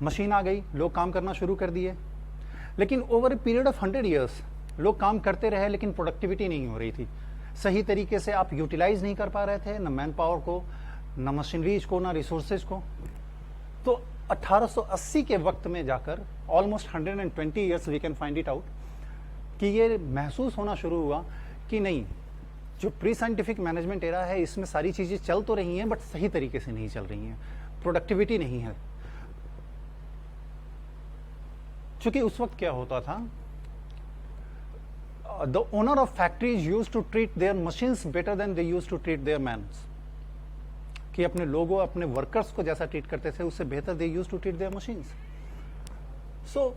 Machine आ गई, लोग काम करना शुरू कर दिए, लेकिन over a period of 100 years लोग काम करते रहे लेकिन प्रोडक्टिविटी नहीं हो रही थी। सही तरीके से आप यूटिलाइज नहीं कर पा रहे थे, न मैन पावर को, न मशीनरीज को, न रिसोर्सेज को। तो 1880 के वक्त में जाकर almost 120 years we can find it out कि ये महसूस होना शुरू हुआ कि नहीं, जो प्री साइंटिफिक मैनेजमेंट एरा है इसमें सारी चीजें चल तो रही हैं बट सही तरीके से नहीं चल रही हैं, प्रोडक्टिविटी नहीं है। क्योंकि उस वक्त क्या होता था, the owner of factories used to treat their machines better than they use to treat their mans, कि अपने लोगों, अपने वर्कर्स को जैसा ट्रीट करते थे उससे बेहतर they use to treat their machines. So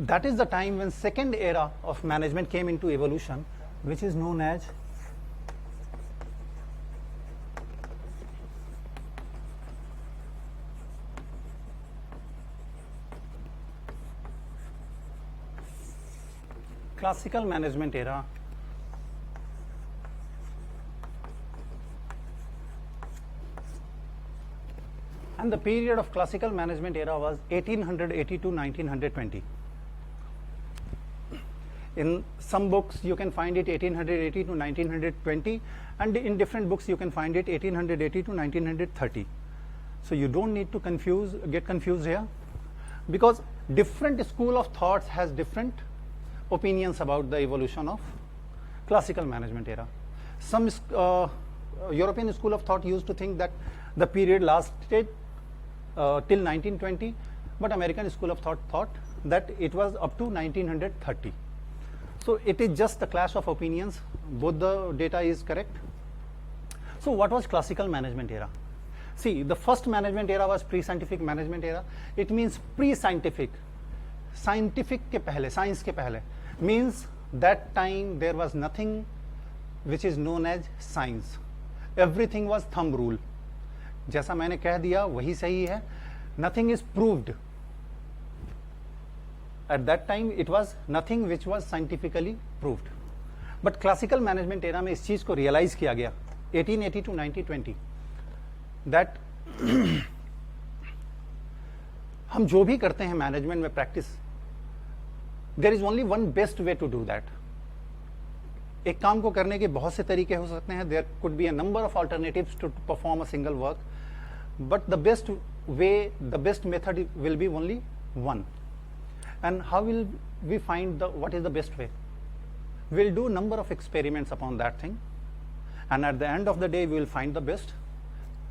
that is the time when second era of management came into evolution, which is known as classical management era. And the period of classical management era was 1880 to 1920. In some books you can find it 1880 to 1920, and in different books you can find it 1880 to 1930. So you don't need to get confused here, because different school of thoughts has different opinions about the evolution of classical management era. Some European school of thought used to think that the period lasted till 1920, but American school of thought that it was up to 1930. So it is just a clash of opinions. Both the data is correct. So what was classical management era? See, the first management era was pre-scientific management era. It means pre-scientific, scientific के पहले, science के पहले, means that time there was nothing which is known as science. Everything was thumb rule. जैसा मैंने कह दिया वही सही है. Nothing is proved. At that time it was nothing which was scientifically proved. But classical management era में इस चीज को realize किया गया 1880 to 1920 that हम जो भी करते हैं मैनेजमेंट में practice, there is only one best way to do that. एक काम को करने के बहुत से तरीके हो सकते हैं. There could be a number of alternatives to perform a single work, but the best way, the best method will be only one. And how will we find what is the best way? We'll do number of experiments upon that thing, and at the end of the day we will find the best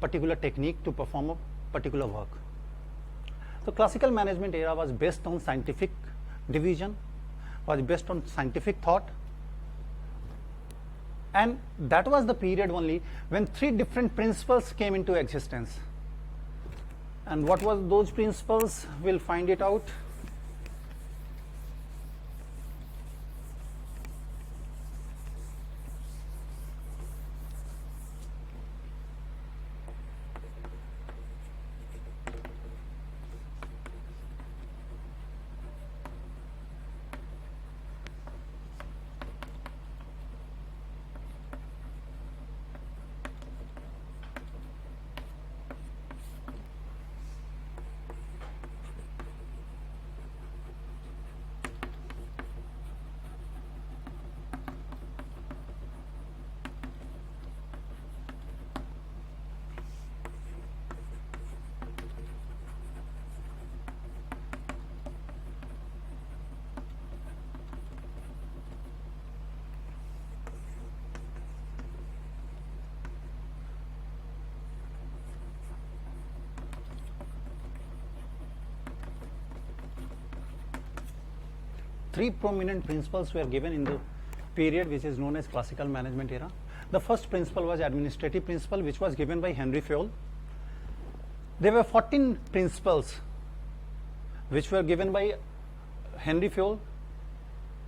particular technique to perform a particular work. So classical management era was based on scientific division, was based on scientific thought, and that was the period only when three different principles came into existence. And what was those principles? We'll find it out. Three prominent principles were given in the period which is known as classical management era. The first principle was administrative principle, which was given by Henry Fayol. There were 14 principles which were given by Henry Fayol.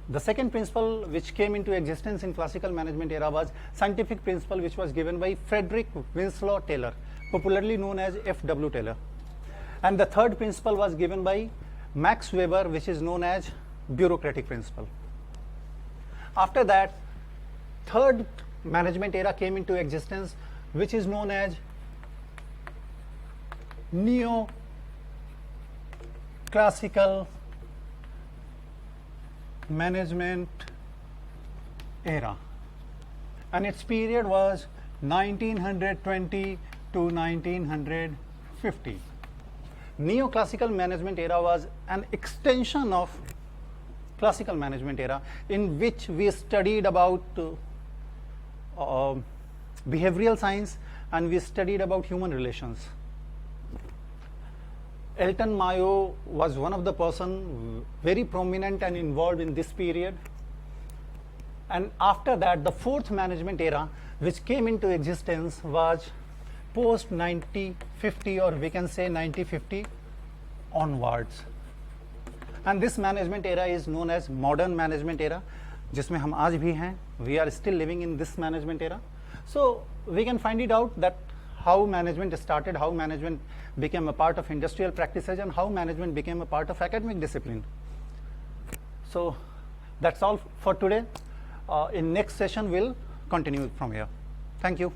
The second principle which came into existence in classical management era was scientific principle, which was given by Frederick Winslow Taylor, popularly known as F.W. Taylor. And the third principle was given by Max Weber, which is known as bureaucratic principle. After that, third management era came into existence, which is known as neo-classical management era, and its period was 1920 to 1950. Neoclassical management era was an extension of classical management era, in which we studied about behavioral science and we studied about human relations. Elton Mayo was one of the person very prominent and involved in this period. And after that, the fourth management era which came into existence was post 1950, or we can say 1950 onwards. And this management era is known as modern management era, जिसमें हम आज भी हैं. We are still living in this management era. So we can find it out that how management started, how management became a part of industrial practices, and how management became a part of academic discipline. So that's all for today. In next session, we'll continue from here. Thank you.